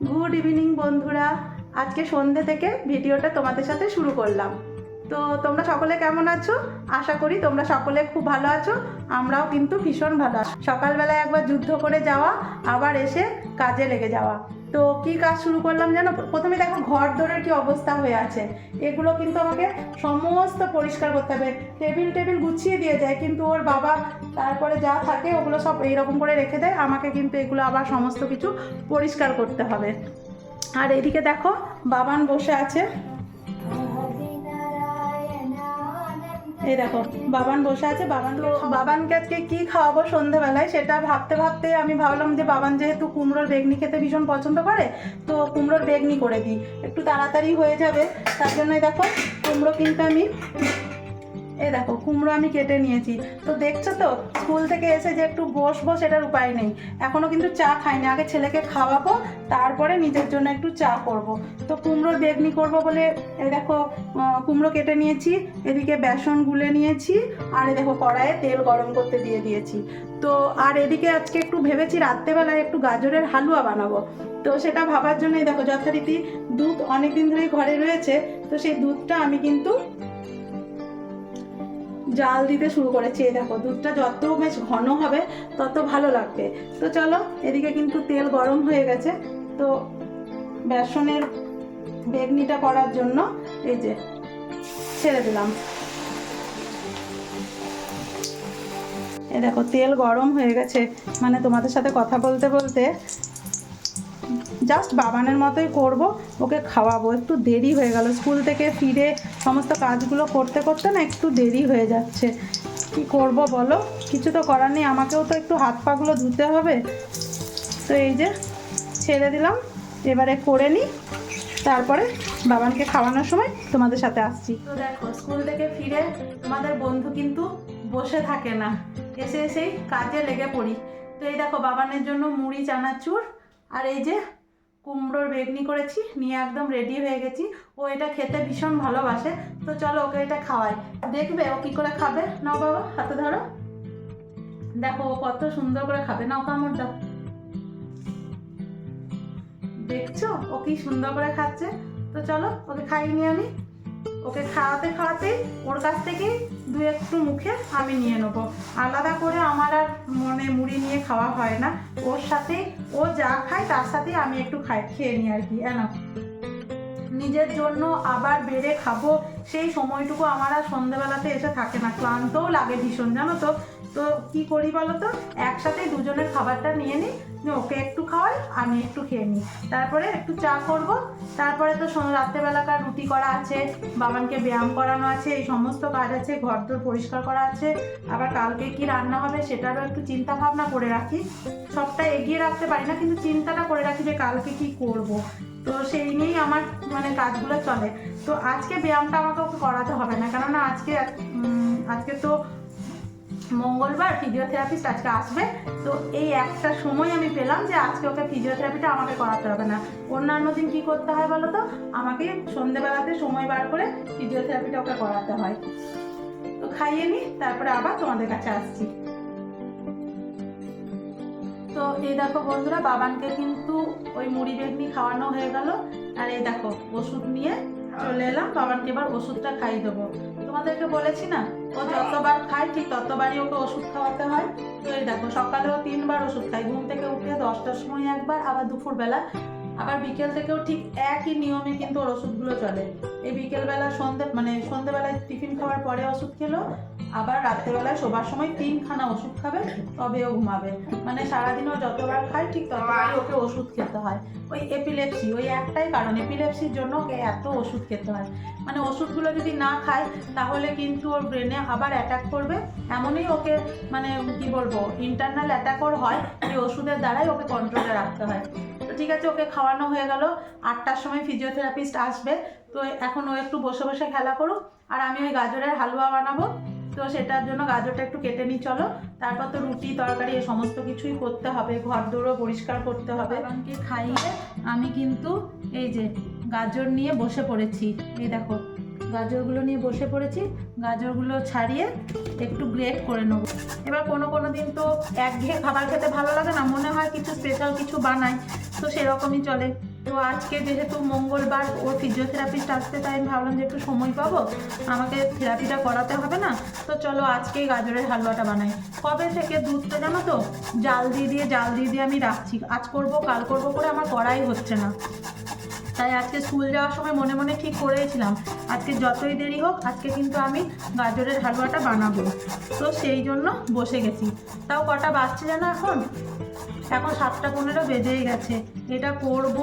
Good evening বন্ধুরা, আজকে সন্ধ্যে থেকে ভিডিওটা তোমাদের সাথে শুরু করলাম। তো তোমরা সকলে কেমন আছো? আশা করি তোমরা সকলে খুব ভালো আছো। আমরাও কিন্তু ভীষণ ভালো আছি। সকালবেলায় একবার যুদ্ধ করে যাওয়া, আবার এসে কাজে লেগে যাওয়া। তো কি কাজ শুরু করলাম জানো? প্রথমে দেখো ঘর দোরের কি অবস্থা হয়ে আছে। এগুলো কিন্তু আমাকে সমস্ত পরিষ্কার করতে হবে। টেবিল গুছিয়ে দিয়ে যায়, কিন্তু ওর বাবা তারপরে যা থাকে ওগুলো সব এইরকম করে রেখে দেয়। আমাকে কিন্তু এগুলো আবার সমস্ত কিছু পরিষ্কার করতে হবে। আর এদিকে দেখো বাবান বসে আছে। এই দেখো বাবান বসে আছে। বাবানকে আজকে কি খাওয়াবো সন্ধ্যাবেলায় সেটা ভাবতে ভাবতে আমি ভাবলাম যে বাবান যেহেতু কুমড়োর বেগনি খেতে ভীষণ পছন্দ করে, তো কুমড়োর বেগনি করে দিই, একটু তাড়াতাড়ি হয়ে যাবে। তার জন্যই দেখো কুমড়ো কিন্তু কুমড়ো আমি কেটে নিয়েছি। তো দেখছো তো স্কুল থেকে এসে যে একটু বসবো সেটার উপায় নেই। এখনো কিন্তু চা খাইনি, আগে ছেলেকে খাওয়াবো তারপরে নিজের জন্য একটু চা করব। তো কুমড়োর বেগনি করব বলে এই দেখো কুমড়ো কেটে নিয়েছি, এদিকে বেসন গুলে নিয়েছি, আর এই দেখো কড়াইয়ে তেল গরম করতে দিয়ে দিয়েছি। তো আর এদিকে আজকে একটু ভেবেছি রাত্রেবেলায় একটু গাজরের হালুয়া বানাবো। তো সেটা ভাবার জন্যই দেখো যথারীতি দুধ অনেকদিন ধরেই ঘরে রয়েছে, তো সেই দুধটা আমি কিন্তু জাল দিতে শুরু করেছি। এই দেখো দুধটা যত বেশ ঘন হবে তত ভালো লাগবে। তো চলো, এদিকে কিন্তু তেল গরম হয়ে গেছে। তো বেসনের বেগনিটা করার জন্য এই যে ছেড়ে দিলাম। এই দেখো তেল গরম হয়ে গেছে, মানে তোমাদের সাথে কথা বলতে বলতে জাস্ট বাবানের মতোই করব, ওকে খাওয়াবো। একটু দেরি হয়ে গেল, স্কুল থেকে ফিরে সমস্ত কাজগুলো করতে করতে না একটু দেরি হয়ে যাচ্ছে। কি করব বলো, কিছু তো করার নেই, আমাকেও তো একটু হাত পাগুলো ধুতে হবে। তো এই যে ছেড়ে দিলাম, এবারে করে নিই, তারপরে বাবানকে খাওয়ানোর সময় তোমাদের সাথে আসছি। তো দেখো স্কুল থেকে ফিরে তোমাদের বন্ধু কিন্তু বসে থাকে না, এসে এসেই কাজে লেগে পড়ি। তো এই দেখো বাবানের জন্য মুড়ি চানাচুর আর এই যে কুমড়োর বেগনি করেছি, নিয়ে একদম রেডি হয়ে গেছি। ও এটা খেতে ভীষণ ভালোবাসে, তো চলো ওকে এটা খাওয়াই। দেখবে ও কি করে খাবে। নাও বাবা হাতে ধরো, দেখো ও কত সুন্দর করে খাবে। নাও কামড় দাও, দেখছো ও কি সুন্দর করে খাচ্ছে। তো চলো ওকে খাইয়ে নিয়ে আমি, ওকে খাওয়াতে খাওয়াতে ওর কাছ থেকে দু একটু মুখে আমি নিয়ে নেবো। আলাদা করে আমার আর মুড়ি নিয়ে খাওয়া হয় না, ওর সাথে ও যা খায় তার সাথে আমি একটু খেয়ে নিই আর কি। নিজের জন্য আবার বেড়ে খাবো সেই সময়টুকু আমার আর সন্ধ্যেবেলাতে এসে থাকে না, ক্লান্তও লাগে ভীষণ জানো তো। তো কি করি বলো তো, একসাথে দুজনের খাবারটা নিয়ে নিই, ওকে একটু খাওয়াই আমি একটু খেয়ে নিই, তারপরে একটু চা করব। তারপরে তো রাত্রেবেলাকার রুটি করা আছে, বাবানকে ব্যায়াম করানো আছে, এই সমস্ত কাজ আছে, ঘর দোর পরিষ্কার করা আছে, আবার কালকে কি রান্না হবে সেটারও একটু চিন্তা ভাবনা করে রাখি। সবটা এগিয়ে রাখতে পারি না, কিন্তু চিন্তাটা করে রাখি যে কালকে কি করব। তো সেই নিয়েই আমার কাজগুলো চলে। তো আজকে ব্যায়ামটা আমাকে ওকে করাতে হবে না, কেননা আজকে তো মঙ্গলবার, ফিজিওথেরাপিস্ট আজকে আসবে। তো এই একটা সময় আমি পেলাম যে আজকে ওকে ফিজিওথেরাপিটা আমাকে করাতে হবে না। অন্যান্য দিন কি করতে হয় বলো তো, আমাকে সন্ধেবেলাতে সময় বার করে ফিজিওথেরাপিটা ওকে করাতে হয়। তো খাইয়ে নিই, তারপরে আবার তোমাদের কাছে আসছি। তো এই দেখো বন্ধুরা, বাবানকে কিন্তু ওই মুড়ি বেগনি খাওয়ানো হয়ে গেল, আর এই দেখো ওষুধ নিয়ে চলে এলাম। বাবানকে এবার ওষুধটা খাইয়ে দেবো। তোমাদেরকে বলেছি না, ও যতবার খায় ঠিক ততবারই ওকে ওষুধ খাওয়াতে হয়। তো এই দেখো সকালেও 3বার ওষুধ খাই, ঘুম থেকে উঠে 10টার সময় একবার, আবার দুপুরবেলা, আবার বিকেল থেকেও ঠিক একই নিয়মে কিন্তু ওর ওষুধগুলো চলে। এই বিকেলবেলা সন্ধ্যেবেলায় টিফিন খাওয়ার পরে ওষুধ খেলো, আবার রাত্রেবেলায় শোবার সময় 3খানা ওষুধ খাবে, তবেও ঘুমাবে। মানে সারাদিন ও যতবার খায় ঠিক ততবারই ওকে ওষুধ খেতে হয়। ওই এপিলেপসি, ওই একটাই কারণ, এপিলেপসির জন্য ওকে এত ওষুধ খেতে হয়। মানে ওষুধগুলো যদি না খায় তাহলে কিন্তু ওর ব্রেনে আবার অ্যাটাক করবে, এমনই ওকে কি বলবো ইন্টারনাল অ্যাটাক ওর হয়, এই ওষুধের দ্বারাই ওকে কন্ট্রোলে রাখতে হয়। তো ঠিক আছে, ওকে খাওয়ানো হয়ে গেল। 8টার সময় ফিজিওথেরাপিস্ট আসবে। তো এখন ও একটু বসে বসে খেলা করুক, আর আমি ওই গাজরের হালুয়া বানাবো। তো সেটার জন্য গাজরটা একটু কেটে নিই চলো। তারপর তো রুটি তরকারি এ সমস্ত কিছুই করতে হবে, ঘর দোরও পরিষ্কার করতে হবে। বাবানকে খাইয়ে আমি কিন্তু এই যে গাজর নিয়ে বসে পড়েছি। এই দেখো গাজরগুলো নিয়ে বসে পড়েছি, গাজরগুলো ছাড়িয়ে একটু গ্রেট করে নেবো। এবার কোনো দিন তো একঘেয়ে খাবার খেতে ভালো লাগে না, মনে হয় কিছু স্পেশাল কিছু বানাই, তো সেরকমই চলে। তো আজকে যেহেতু মঙ্গলবার ওর ফিজিওথেরাপিস্ট আসতে, তাই আমি ভাবলাম যে একটু সময় পাবো, আমাকে থেরাপিটা করাতে হবে না, তো চলো আজকেই গাজরের হালুয়াটা বানাই। কবে থেকে দুধটা জানো তো জাল দিয়ে আমি রাখছি, আজ করব কাল করব করে আমার করাই হচ্ছে না। তাই আজকে স্কুল যাওয়ার সময় মনে মনে ঠিক করেছিলাম আজকে যতই দেরি হোক আজকে কিন্তু আমি গাজরের হালুয়াটা বানাবো। তো সেই জন্য বসে গেছি। তাও কটা বাজছে জানো এখন 7:15 বেজেই গেছে। এটা করব,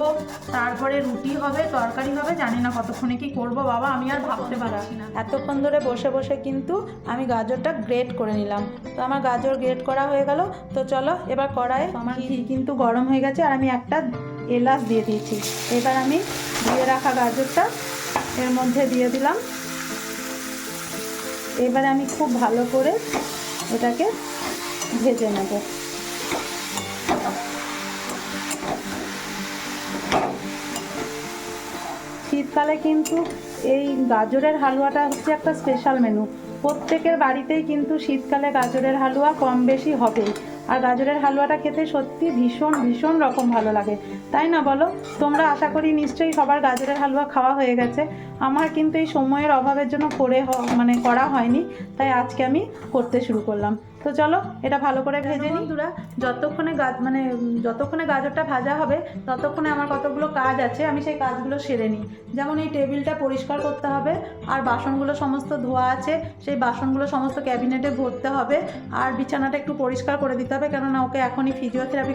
তারপরে রুটি হবে, তরকারি হবে, জানি না কতক্ষণে কি করব বাবা, আমি আর ভাবতে পারছি না। এতক্ষণ ধরে বসে বসে কিন্তু আমি গাজরটা গ্রেট করে নিলাম। তো আমার গাজর গ্রেট করা হয়ে গেল। তো চলো এবার কড়াইয়ে আমার ঘি কিন্তু গরম হয়ে গেছে, আর আমি একটা এলাচ দিয়ে দিয়েছি। এবার আমি দিয়ে রাখা গাজরটা এর মধ্যে দিয়ে দিলাম। এবারে আমি খুব ভালো করে এটাকে ভেজে নেব। শীতকালে কিন্তু এই গাজরের হালুয়াটা হচ্ছে একটা স্পেশাল মেনু। প্রত্যেকের বাড়িতেই কিন্তু শীতকালে গাজরের হালুয়া কম বেশি হবেই। আর গাজরের হালুয়াটা খেতে সত্যি ভীষণ ভীষণ রকম ভালো লাগে, তাই না বলো? তোমরা আশা করি নিশ্চয়ই সবার গাজরের হালুয়া খাওয়া হয়ে গেছে। আমার কিন্তু এই সময়ের অভাবের জন্য করা হয়নি, তাই আজকে আমি করতে শুরু করলাম। তো চলো এটা ভালো করে ভেজে নিই। বন্ধুরা, যতক্ষণে গাজরটা ভাজা হবে ততক্ষণে আমার কতগুলো কাজ আছে, আমি সেই কাজগুলো সেরে নিই। যেমন এই টেবিলটা পরিষ্কার করতে হবে, আর বাসনগুলো সমস্ত ধোয়া আছে, সেই বাসনগুলো সমস্ত ক্যাবিনেটে ভরতে হবে, আর বিছানাটা একটু পরিষ্কার করে দিতে হবে, কেননা ওকে এখনই ফিজিওথেরাপি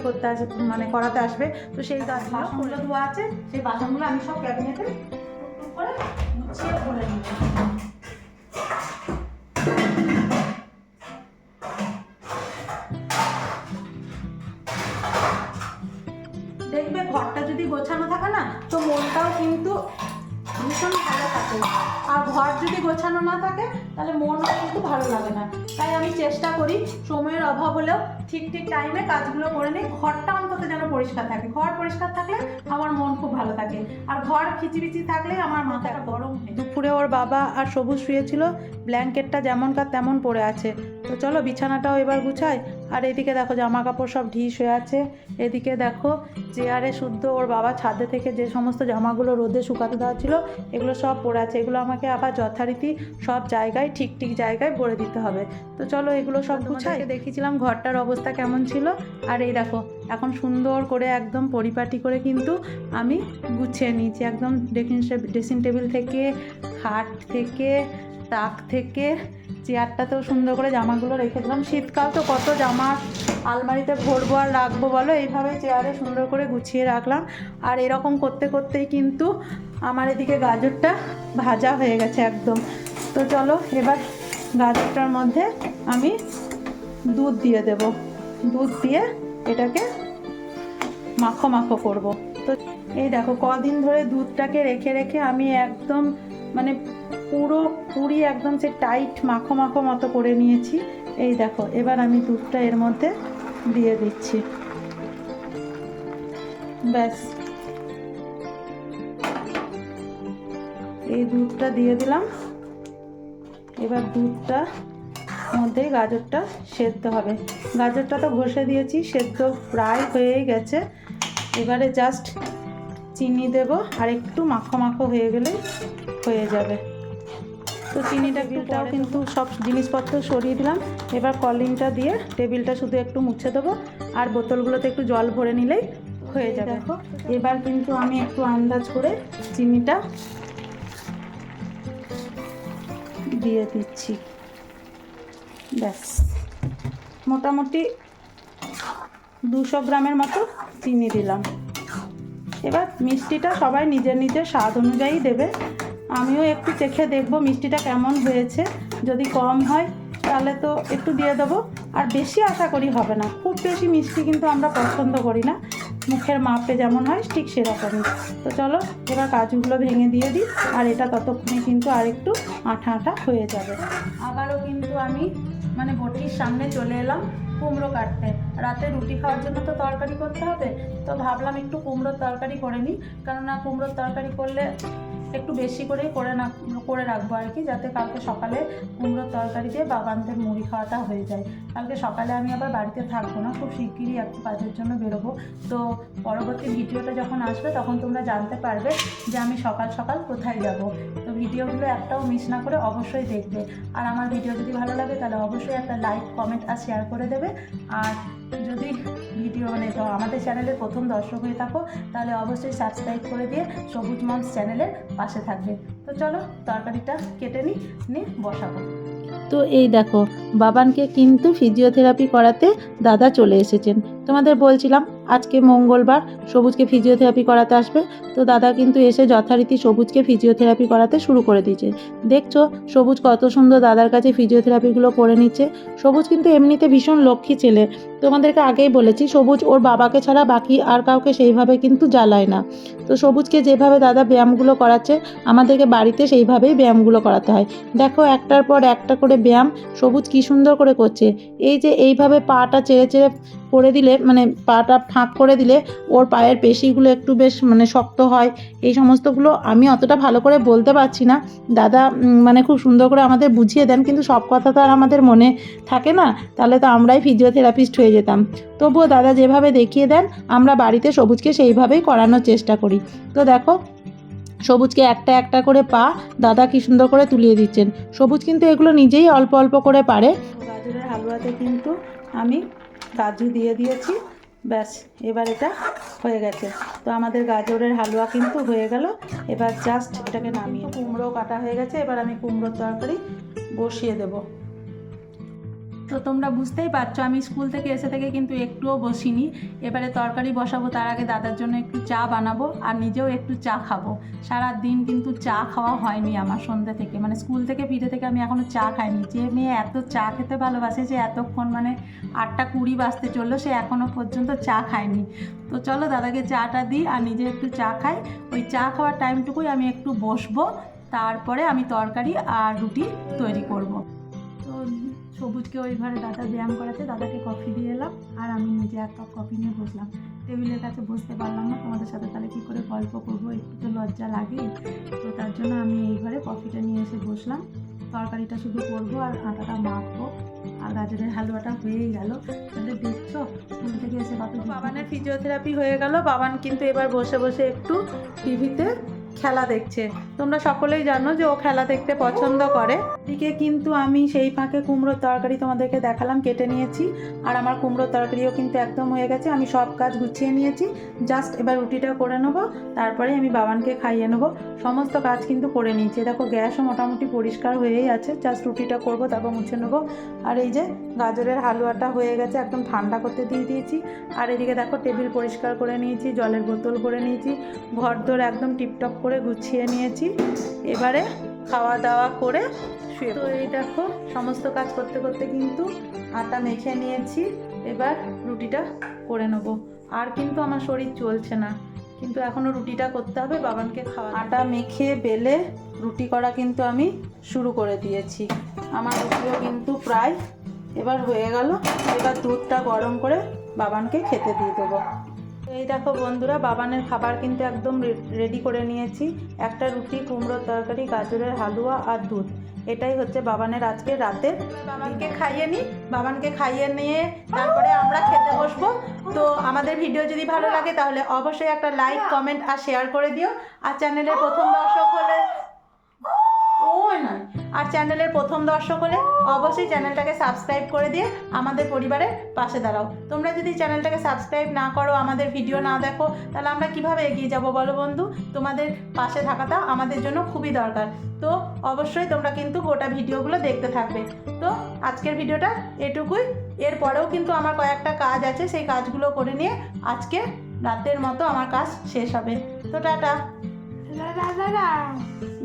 করাতে আসবে। তো সেই বাসনগুলো ধোয়া আছে, সেই বাসনগুলো আমি সব ক্যাবিনেটে করে গুছিয়ে ভরে নিই। দেখবে ঘরটা যদি গোছানো থাকে না, তো মনটাও কিন্তু ভীষণ ভালো থাকে। আর ঘর যদি গোছানো না থাকে তাহলে মনও কিন্তু ভালো লাগে না। তাই আমি চেষ্টা করি সময়ের অভাব হলেও ঠিক টাইমে কাজগুলো করে নিই। ঘরটা অন্তত যেন পরিষ্কার থাকে। ঘর পরিষ্কার থাকলে আমার মন খুব ভালো থাকে, আর ঘর খিচিবিচি থাকলে আমার মাথাটা গরম। দুপুরে ওর বাবা আর সবুজ শুয়েছিল, ব্ল্যাঙ্কেটটা যেমনকার তেমন পড়ে আছে। তো চলো বিছানাটাও এবার গুছাই। আর এদিকে দেখো জামা কাপড় সব ঢিস হয়ে আছে। এদিকে দেখো চেয়ারে শুদ্ধ ওর বাবা ছাদে থেকে যে সমস্ত জামাগুলো রোদে শুকাতে দেওয়া ছিল এগুলো সব পড়ে আছে। এগুলো আমাকে আবার যথারীতি সব জায়গায় ঠিক জায়গায় ভরে দিতে হবে। তো চলো এগুলো সব গুছাই। দেখিয়েছিলাম ঘরটার অবস্থা কেমন ছিল, আর এই দেখো এখন সুন্দর করে একদম পরিপাটি করে কিন্তু আমি গুছিয়ে নিয়েছি। একদম ড্রেসিং টেবিল থেকে, খাট থেকে, তাক থেকে, চেয়ারটাতেও সুন্দর করে জামাগুলো রেখে দিলাম। শীতকাল তো কত জামা আলমারিতে ভরবো আর রাখবো বলো, এইভাবে চেয়ারে সুন্দর করে গুছিয়ে রাখলাম। আর এরকম করতে করতেই কিন্তু আমার এদিকে গাজরটা ভাজা হয়ে গেছে একদম। তো চলো এবার গাজরটার মধ্যে আমি দুধ দিয়ে দেব। দুধ দিয়ে এটাকে মাখো মাখো করব। তো এই দেখো কদিন ধরে দুধটাকে রেখে রেখে আমি একদম পুরি একদম সে টাইট মাখো মাখো মতো করে নিয়েছি। এই দেখো এবার আমি দুধটা এর মধ্যে দিয়ে দিচ্ছি। ব্যাস এই দুধটা দিয়ে দিলাম। এবার দুধটা মধ্যে গাজরটা সেদ্ধ হবে। গাজরটা তো ঘষে দিয়েছি, সেদ্ধ প্রায় হয়েই গেছে। এবারে জাস্ট চিনি দেব, আর একটু মাখো মাখো হয়ে গেলে হয়ে যাবে। তো চিনিটাও কিন্তু সব জিনিসপত্র সরিয়ে দিলাম। এবার কলিংটা দিয়ে টেবিলটা শুধু একটু মুছে দেবো, আর বোতলগুলোতে একটু জল ভরে নিলেই হয়ে যাবে। দেখো এবার কিন্তু আমি একটু আন্দাজ করে চিনিটা দিয়ে দিচ্ছি। ব্যাস মোটামুটি 200 গ্রামের মতো চিনি দিলাম। এবার মিষ্টিটা সবাই নিজের নিজের স্বাদ অনুযায়ী দেবে। আমিও একটু চেখে দেখবো মিষ্টিটা কেমন হয়েছে। যদি কম হয় তাহলে তো একটু দিয়ে দেবো, আর বেশি আশা করি হবে না। খুব বেশি মিষ্টি কিন্তু আমরা পছন্দ করি না, মুখের মাপে যেমন হয় ঠিক সেরকমই। তো চলো এবার কাজুগুলো ভেঙে দিয়ে দিই, আর এটা ততক্ষণে কিন্তু আর একটু আঠা আঠা হয়ে যাবে। আবারও কিন্তু আমি বটির সামনে চলে এলাম কুমড়ো কাটতে। রাতে রুটি খাওয়ার জন্য তো তরকারি করতে হবে, তো ভাবলাম একটু কুমড়োর তরকারি করে নিই, কেননা কুমড়োর তরকারি করলে একটু বেশি করেই করে রাখবো আর কি, যাতে কালকে সকালে কুমড়োর তরকারি দিয়ে বাবানদের মুড়ি খাওয়াটা হয়ে যায়। কালকে সকালে আমি আবার বাড়িতে থাকবো না, খুব শিগগিরই একটু কাজের জন্য বেরোবো। তো পরবর্তী ভিডিওটা যখন আসবে তখন তোমরা জানতে পারবে যে আমি সকাল সকাল কোথায় যাব। তো ভিডিওগুলো একটাও মিস না করে অবশ্যই দেখবে। আর আমার ভিডিও যদি ভালো লাগে তাহলে অবশ্যই একটা লাইক, কমেন্ট আর শেয়ার করে দেবে। আর যদি ভিডিও তো আমাদের চ্যানেলের প্রথম দর্শক হয়ে থাকো তাহলে অবশ্যই সাবস্ক্রাইব করে দিয়ে সবুজ মমস চ্যানেলের পাশে থাকবে। তো চলো তরকারিটা কেটে নিয়ে বসাবো। তো এই দেখো, বাবানকে কিন্তু ফিজিওথেরাপি করাতে দাদা চলে এসেছেন। তোমাদের বলছিলাম আজকে মঙ্গলবার, সবুজকে ফিজিওথেরাপি করাতে আসবে। তো দাদা কিন্তু এসে যথারীতি সবুজকে ফিজিওথেরাপি করাতে শুরু করে দিয়েছে। দেখছো সবুজ কত সুন্দর দাদার কাছে ফিজিওথেরাপিগুলো করে নিচ্ছে। সবুজ কিন্তু এমনিতে ভীষণ লক্ষ্মী ছেলে। তোমাদেরকে আগেই বলেছি সবুজ ওর বাবাকে ছাড়া বাকি আর কাউকে সেইভাবে কিন্তু জ্বালায় না। তো সবুজকে যেভাবে দাদা ব্যায়ামগুলো করাচ্ছে আমাদেরকে বাড়িতে সেইভাবেই ব্যায়ামগুলো করাতে হয়। দেখো একটার পর একটা করে ব্যায়াম সবুজ কী সুন্দর করে করছে। এই যে এইভাবে পাটা চেড়ে চেড়ে করে দিলে, মানে পাটা ফাঁক করে দিলে ওর পায়ের পেশিগুলো একটু বেশ শক্ত হয়। এই সমস্তগুলো আমি অতটা ভালো করে বলতে পারছি না, দাদা খুব সুন্দর করে আমাদের বুঝিয়ে দেন, কিন্তু সব কথা তো আর আমাদের মনে থাকে না, তাহলে তো আমরাই ফিজিওথেরাপিস্ট হয়ে যেতাম। তবুও দাদা যেভাবে দেখিয়ে দেন আমরা বাড়িতে সবুজকে সেইভাবেই করানোর চেষ্টা করি। তো দেখো সবুজকে একটা একটা করে পা দাদা কি সুন্দর করে তুলিয়ে দিচ্ছেন। সবুজ কিন্তু এগুলো নিজেই অল্প অল্প করে পারে। গাজরের হালুয়াতে কিন্তু আমি কাজু দিয়ে দিয়েছি, ব্যাস এবার এটা হয়ে গেছে। তো আমাদের গাজরের হালুয়া কিন্তু হয়ে গেল। এবার জাস্ট এটাকে নামিয়ে, কুমড়ো কাটা হয়ে গেছে, এবার আমি কুমড়োর তরকারি বসিয়ে দেবো। তো তোমরা বুঝতেই পারছো আমি স্কুল থেকে এসে থেকে কিন্তু একটুও বসিনি। এবারে তরকারি বসাবো, তার আগে দাদার জন্য একটু চা বানাবো আর নিজেও একটু চা খাবো। সারা দিন কিন্তু চা খাওয়া হয়নি আমার সন্ধ্যে থেকে, স্কুল থেকে ফিরে থেকে আমি এখনও চা খাইনি। যে মেয়ে এত চা খেতে ভালোবাসে, যে এতক্ষণ 8:20 বাজতে চললো, সে এখনও পর্যন্ত চা খায়নি। তো চলো দাদাকে চাটা দিই আর নিজে একটু চা খাই। ওই চা খাওয়ার টাইমটুকুই আমি একটু বসবো, তারপরে আমি তরকারি আর রুটি তৈরি করবো। তো সবুজকে ওই ঘরে দাদা ব্যায়াম করাতে দাদাকে কফি দিয়ে এলাম, আর আমি নিজে এক কাপ কফি নিয়ে বসলাম। টেবিলের কাছে বসতে পারলাম না তোমাদের সাথে, তাহলে কী করে গল্প করবো, একটু তো লজ্জা লাগেই। তো তার জন্য আমি এই ঘরে কফিটা নিয়ে এসে বসলাম। তরকারিটা শুধু করবো আর আটাটা মাখবো, আর গাজরের হালুয়াটা হয়েই গেল। তাহলে দেখছো স্কুল থেকে এসে কত। বাবানের ফিজিওথেরাপি হয়ে গেল। বাবান কিন্তু এবার বসে বসে একটু টিভিতে খেলা দেখছে। তোমরা সকলেই জানো যে ও খেলা দেখতে পছন্দ করে। এদিকে কিন্তু আমি সেই ফাঁকে কুমড়োর তরকারি তোমাদেরকে দেখালাম, কেটে নিয়েছি। আর আমার কুমড়োর তরকারিও কিন্তু একদম হয়ে গেছে। আমি সব কাজ গুছিয়ে নিয়েছি, জাস্ট এবার রুটিটা করে নেবো, তারপরে আমি বাবানকে খাইয়ে নেবো। সমস্ত কাজ কিন্তু করে নিয়েছি। দেখো গ্যাসও মোটামুটি পরিষ্কার হয়েই আছে, জাস্ট রুটিটা করবো, তারপর মুছে নেবো। আর এই যে গাজরের হালুয়াটা হয়ে গেছে, একদম ঠান্ডা করতে দিয়ে দিয়েছি। আর এদিকে দেখো টেবিল পরিষ্কার করে নিয়েছি, জলের বোতল করে নিয়েছি, ঘরদোর একদম টিপটপ করে গুছিয়ে নিয়েছি। এবারে খাওয়া দাওয়া করে শুয়ে। তো এই দেখো সমস্ত কাজ করতে করতে কিন্তু আটা মেখে নিয়েছি। এবার রুটিটা করে নেবো। আর কিন্তু আমার শরীর চলছে না, কিন্তু এখনও রুটিটা করতে হবে, বাবানকে খাওয়া। আটা মেখে বেলে রুটি করা কিন্তু আমি শুরু করে দিয়েছি। আমার রুটিও কিন্তু প্রায় এবার হয়ে গেল। এবার দুধটা গরম করে বাবানকে খেতে দিয়ে দেবো। এই দেখো বন্ধুরা, বাবানের খাবার কিন্তু একদম রেডি করে নিয়েছি। একটা রুটি, কুমড়োর তরকারি, গাজরের হালুয়া আর দুধ, এটাই হচ্ছে বাবানের আজকে রাতের। বাবানকে খাইয়ে নিই, বাবানকে খাইয়ে নিয়ে তারপরে আমরা খেতে বসবো। তো আমাদের ভিডিও যদি ভালো লাগে তাহলে অবশ্যই একটা লাইক, কমেন্ট আর শেয়ার করে দিও। আর চ্যানেলের প্রথম দর্শক হলে অবশ্যই চ্যানেলটাকে সাবস্ক্রাইব করে দিয়ে আমাদের পরিবারের পাশে দাঁড়াও। তোমরা যদি চ্যানেলটাকে সাবস্ক্রাইব না করো, আমাদের ভিডিও না দেখো, তাহলে আমরা কিভাবে এগিয়ে যাব বলো বন্ধু? তোমাদের পাশে থাকাটা আমাদের জন্য খুবই দরকার। তো অবশ্যই তোমরা কিন্তু গোটা ভিডিওগুলো দেখতে থাকবে। তো আজকের ভিডিওটা এটুকুই। এরপরেও কিন্তু আমার কয়েকটা কাজ আছে, সেই কাজগুলো করে নিয়ে আজকে রাতের মতো আমার কাজ শেষ হবে। তো টাটা,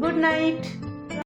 গুড নাইট।